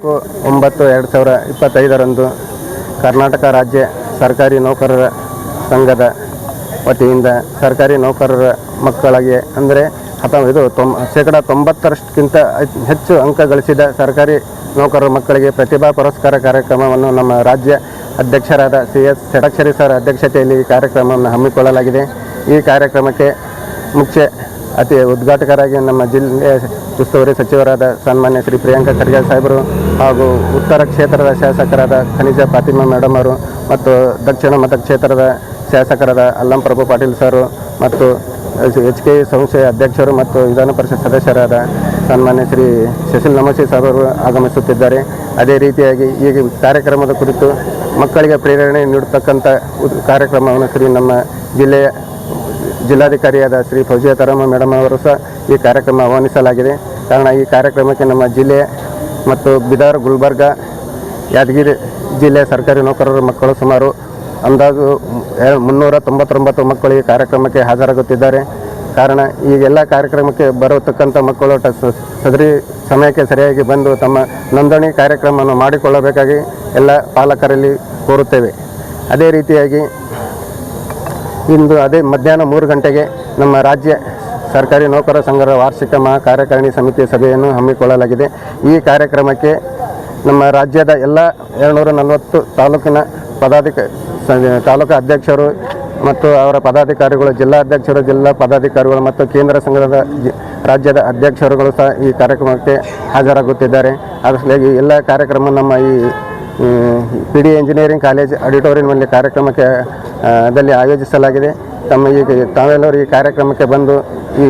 24/9/2025 ಕರ್ನಾಟಕ ರಾಜ್ಯ ಸರ್ಕಾರಿ ನೌಕರರ ಸಂಘದ ವತಿಯಿಂದ ಸರ್ಕಾರಿ ನೌಕರರ ಮಕ್ಕಳಿಗೆ ಅಂದರೆ ಇದು 90%ಕ್ಕಿಂತ ಹೆಚ್ಚು ಅಂಕ ಗಳಿಸಿದ ಸರ್ಕಾರಿ ನೌಕರರ ಮಕ್ಕಳಿಗೆ ಪ್ರತಿಭಾ ಪುರಸ್ಕಾರ ಕಾರ್ಯಕ್ರಮವನ್ನು ನಮ್ಮ ರಾಜ್ಯ ಅಧ್ಯಕ್ಷರಾದ CS ಷಡಕ್ಷರಿ ಸರ್ ಅಧ್ಯಕ್ಷತೆಯಲ್ಲಿ ಈ ಕಾರ್ಯಕ್ರಮವನ್ನು ಹಮ್ಮಿಕೊಳ್ಳಲಾಗಿದೆ. ಈ ಕಾರ್ಯಕ್ರಮಕ್ಕೆ ಮುಖ್ಯ ಉದ್ಘಾಟಕರಾಗಿ ನಮ್ಮ ಜಿಲ್ಲೆಯ ಉಸ್ತುವಾರಿ ಸಚಿವರಾದ ಸನ್ಮಾನ್ಯ ಶ್ರೀ ಪ್ರಿಯಾಂಕಾ ಖರ್ಗೆ ಸಾಹೇಬರು ಹಾಗೂ ಉತ್ತರ ಕ್ಷೇತ್ರದ ಶಾಸಕರಾದ ಖನಿಜಾ ಫಾತಿಮಾ ಮೇಡಮ್ ಅವರು ಮತ್ತು ದಕ್ಷಿಣ ಮತಕ್ಷೇತ್ರದ ಶಾಸಕರಾದ ಅಲ್ಲಂ ಪ್ರಭು ಪಾಟೀಲ್ ಸರ್ ಮತ್ತು HK ಸಂಸ್ಥೆಯ ಅಧ್ಯಕ್ಷರು ಮತ್ತು ವಿಧಾನ ಪರಿಷತ್ ಸದಸ್ಯರಾದ ಸನ್ಮಾನ್ಯ ಶ್ರೀ ಶಶಿಲ್ ನಮೋಶಿ ಸಾಹೇಬರು ಆಗಮಿಸುತ್ತಿದ್ದಾರೆ. ಅದೇ ರೀತಿಯಾಗಿ ಈ ಕಾರ್ಯಕ್ರಮದ ಕುರಿತು ಮಕ್ಕಳಿಗೆ ಪ್ರೇರಣೆ ನೀಡತಕ್ಕಂಥ ಕಾರ್ಯಕ್ರಮವನ್ನು ಶ್ರೀ ನಮ್ಮ ಜಿಲ್ಲಾಧಿಕಾರಿಯಾದ ಶ್ರೀ ಫೌಜಿಯಾ ತರಮ್ಮ ಮೇಡಮ್ ಅವರು ಸಹ ಈ ಕಾರ್ಯಕ್ರಮ ಆಹ್ವಾನಿಸಲಾಗಿದೆ. ಕಾರಣ ಈ ಕಾರ್ಯಕ್ರಮಕ್ಕೆ ನಮ್ಮ ಜಿಲ್ಲೆ ಮತ್ತು ಬೀದರ್, ಗುಲ್ಬರ್ಗ, ಯಾದಗಿರಿ ಜಿಲ್ಲೆಯ ಸರ್ಕಾರಿ ನೌಕರರ ಮಕ್ಕಳು ಸುಮಾರು ಅಂದಾಜು 399 ಮಕ್ಕಳು ಈ ಕಾರ್ಯಕ್ರಮಕ್ಕೆ ಹಾಜರಾಗುತ್ತಿದ್ದಾರೆ. ಕಾರಣ ಈಗೆಲ್ಲ ಕಾರ್ಯಕ್ರಮಕ್ಕೆ ಬರತಕ್ಕಂಥ ಮಕ್ಕಳು ಸದರಿ ಸಮಯಕ್ಕೆ ಸರಿಯಾಗಿ ಬಂದು ತಮ್ಮ ನೋಂದಣಿ ಕಾರ್ಯಕ್ರಮವನ್ನು ಮಾಡಿಕೊಳ್ಳಬೇಕಾಗಿ ಎಲ್ಲ ಪಾಲಕರಲ್ಲಿ ಕೋರುತ್ತೇವೆ. ಅದೇ ರೀತಿಯಾಗಿ ಇಂದು ಮಧ್ಯಾಹ್ನ 3 ಗಂಟೆಗೆ ನಮ್ಮ ರಾಜ್ಯ ಸರ್ಕಾರಿ ನೌಕರರ ಸಂಘದ ವಾರ್ಷಿಕ ಮಹಾ ಕಾರ್ಯಕಾರಿಣಿ ಸಮಿತಿ ಸಭೆಯನ್ನು ಹಮ್ಮಿಕೊಳ್ಳಲಾಗಿದೆ. ಈ ಕಾರ್ಯಕ್ರಮಕ್ಕೆ ನಮ್ಮ ರಾಜ್ಯದ ಎಲ್ಲ 240 ತಾಲೂಕಿನ ತಾಲೂಕು ಅಧ್ಯಕ್ಷರು ಮತ್ತು ಅವರ ಪದಾಧಿಕಾರಿಗಳು, ಜಿಲ್ಲಾ ಅಧ್ಯಕ್ಷರು, ಜಿಲ್ಲಾ ಪದಾಧಿಕಾರಿಗಳು ಮತ್ತು ಕೇಂದ್ರ ಸಂಘದ ರಾಜ್ಯದ ಅಧ್ಯಕ್ಷರುಗಳು ಸಹ ಈ ಕಾರ್ಯಕ್ರಮಕ್ಕೆ ಹಾಜರಾಗುತ್ತಿದ್ದಾರೆ. ಅದರಲ್ಲಿ ಎಲ್ಲ ಕಾರ್ಯಕ್ರಮ ನಮ್ಮ ಈ PD ಇಂಜಿನಿಯರಿಂಗ್ ಕಾಲೇಜ್ ಆಡಿಟೋರಿಯಂನಲ್ಲಿ ಕಾರ್ಯಕ್ರಮಕ್ಕೆ ಆಯೋಜಿಸಲಾಗಿದೆ. ತಾವೆಲ್ಲರೂ ಈ ಕಾರ್ಯಕ್ರಮಕ್ಕೆ ಬಂದು ಈ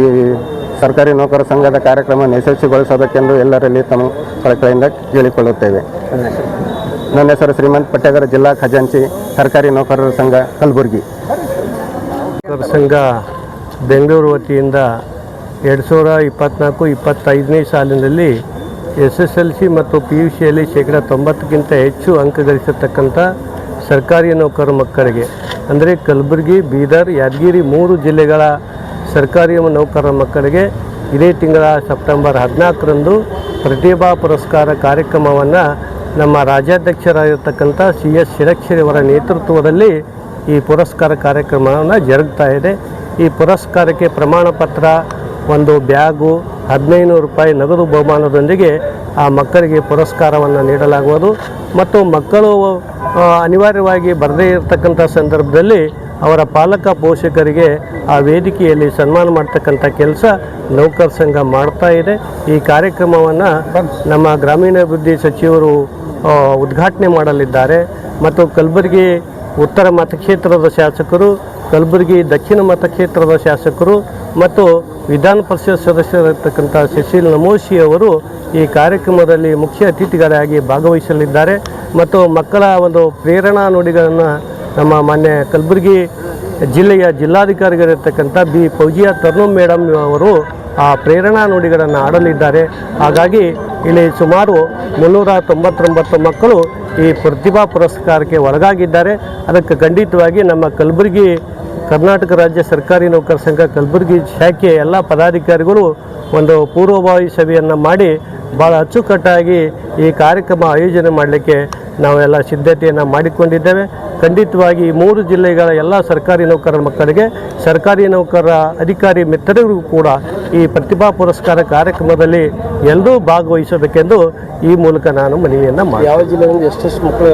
ಸರ್ಕಾರಿ ನೌಕರರ ಸಂಘದ ಕಾರ್ಯಕ್ರಮವನ್ನು ಯಶಸ್ವಿಗೊಳಿಸಬೇಕೆಂದು ಎಲ್ಲರಲ್ಲಿ ತಮ್ಮ ಕಳಕಳಿಯಿಂದ ಕೇಳಿಕೊಳ್ಳುತ್ತೇವೆ. ನನ್ನ ಹೆಸರು ಶ್ರೀಮಂತ್ ಪಟ್ಟೇಗರ, ಜಿಲ್ಲಾ ಖಜಾಂಚಿ, ಸರ್ಕಾರಿ ನೌಕರರ ಸಂಘ, ಕಲಬುರಗಿ. ಸಂಘ ಬೆಂಗಳೂರು ವತಿಯಿಂದ 2024-25ನೇ ಸಾಲಿನಲ್ಲಿ SSLC ಮತ್ತು PUCಯಲ್ಲಿ 90%ಕ್ಕಿಂತ ಹೆಚ್ಚು ಅಂಕ ಗಳಿಸತಕ್ಕಂಥ ಸರ್ಕಾರಿ ನೌಕರರ ಮಕ್ಕಳಿಗೆ ಅಂದರೆ ಕಲಬುರಗಿ, ಬೀದರ್, ಯಾದಗಿರಿ 3 ಜಿಲ್ಲೆಗಳ ಸರ್ಕಾರಿ ನೌಕರರ ಮಕ್ಕಳಿಗೆ ಇದೇ ತಿಂಗಳ ಸೆಪ್ಟೆಂಬರ್ 14ರಂದು ಪ್ರತಿಭಾ ಪುರಸ್ಕಾರ ಕಾರ್ಯಕ್ರಮವನ್ನು ನಮ್ಮ ರಾಜ್ಯಾಧ್ಯಕ್ಷರಾಗಿರ್ತಕ್ಕಂಥ CS ಷಡಕ್ಷರಿ ಅವರ ನೇತೃತ್ವದಲ್ಲಿ ಈ ಪುರಸ್ಕಾರ ಕಾರ್ಯಕ್ರಮವನ್ನು ಜರುಗ್ತಾ ಇದೆ. ಈ ಪುರಸ್ಕಾರಕ್ಕೆ ಪ್ರಮಾಣ ಪತ್ರ, ಒಂದು ಬ್ಯಾಗು, 1500 ರೂಪಾಯಿ ನಗದು ಬಹುಮಾನದೊಂದಿಗೆ ಆ ಮಕ್ಕಳಿಗೆ ಪುರಸ್ಕಾರವನ್ನು ನೀಡಲಾಗುವುದು. ಮತ್ತು ಮಕ್ಕಳು ಅನಿವಾರ್ಯವಾಗಿ ಬರದೇ ಇರತಕ್ಕಂಥ ಸಂದರ್ಭದಲ್ಲಿ ಅವರ ಪಾಲಕ ಪೋಷಕರಿಗೆ ಆ ವೇದಿಕೆಯಲ್ಲಿ ಸನ್ಮಾನ ಮಾಡ್ತಕ್ಕಂಥ ಕೆಲಸ ನೌಕರ ಸಂಘ ಮಾಡ್ತಾ ಇದೆ. ಈ ಕಾರ್ಯಕ್ರಮವನ್ನು ನಮ್ಮ ಗ್ರಾಮೀಣಾಭಿವೃದ್ಧಿ ಸಚಿವರು ಉದ್ಘಾಟನೆ ಮಾಡಲಿದ್ದಾರೆ. ಮತ್ತು ಕಲಬುರಗಿ ಉತ್ತರ ಮತಕ್ಷೇತ್ರದ ಶಾಸಕರು, ಕಲಬುರಗಿ ದಕ್ಷಿಣ ಮತಕ್ಷೇತ್ರದ ಶಾಸಕರು ಮತ್ತು ವಿಧಾನ ಪರಿಷತ್ ಸದಸ್ಯರಾಗಿರ್ತಕ್ಕಂಥ ಶಶಿಲ್ ನಮೋಶಿ ಅವರು ಈ ಕಾರ್ಯಕ್ರಮದಲ್ಲಿ ಮುಖ್ಯ ಅತಿಥಿಗಳಾಗಿ ಭಾಗವಹಿಸಲಿದ್ದಾರೆ. ಮತ್ತು ಮಕ್ಕಳ ಒಂದು ಪ್ರೇರಣಾ ನುಡಿಗಳನ್ನು ನಮ್ಮ ಮಾನ್ಯ ಕಲಬುರಗಿ ಜಿಲ್ಲೆಯ ಜಿಲ್ಲಾಧಿಕಾರಿಗಳಿರ್ತಕ್ಕಂಥ ಫೌಜಿಯಾ ತರಮ್ಮ ಮೇಡಮ್ ಅವರು ಆ ಪ್ರೇರಣಾ ನುಡಿಗಳನ್ನು ಆಡಲಿದ್ದಾರೆ. ಹಾಗಾಗಿ ಇಲ್ಲಿ ಸುಮಾರು 399 ಮಕ್ಕಳು ಈ ಪ್ರತಿಭಾ ಪುರಸ್ಕಾರಕ್ಕೆ ಒಳಗಾಗಿದ್ದಾರೆ. ಅದಕ್ಕೆ ಖಂಡಿತವಾಗಿ ನಮ್ಮ ಕಲಬುರಗಿ ಕರ್ನಾಟಕ ರಾಜ್ಯ ಸರ್ಕಾರಿ ನೌಕರ ಸಂಘ ಕಲಬುರಗಿ ಶಾಖೆ ಎಲ್ಲ ಪದಾಧಿಕಾರಿಗಳು ಒಂದು ಪೂರ್ವಭಾವಿ ಸಭೆಯನ್ನು ಮಾಡಿ ಭಾಳ ಅಚ್ಚುಕಟ್ಟಾಗಿ ಈ ಕಾರ್ಯಕ್ರಮ ಆಯೋಜನೆ ಮಾಡಲಿಕ್ಕೆ ನಾವೆಲ್ಲ ಸಿದ್ಧತೆಯನ್ನು ಮಾಡಿಕೊಂಡಿದ್ದೇವೆ. ಖಂಡಿತವಾಗಿ 3 ಜಿಲ್ಲೆಗಳ ಎಲ್ಲ ಸರ್ಕಾರಿ ನೌಕರರ ಮಕ್ಕಳಿಗೆ, ಸರ್ಕಾರಿ ನೌಕರರ ಅಧಿಕಾರಿ ಮಿತ್ರರಿಗೂ ಕೂಡ ಈ ಪ್ರತಿಭಾ ಪುರಸ್ಕಾರ ಕಾರ್ಯಕ್ರಮದಲ್ಲಿ ಎಲ್ಲರೂ ಭಾಗವಹಿಸಬೇಕೆಂದು ಈ ಮೂಲಕ ನಾನು ಮನವಿಯನ್ನು ಮಾಡಿ. ಯಾವ ಜಿಲ್ಲೆಯಿಂದ ಎಷ್ಟು ಮಕ್ಕಳು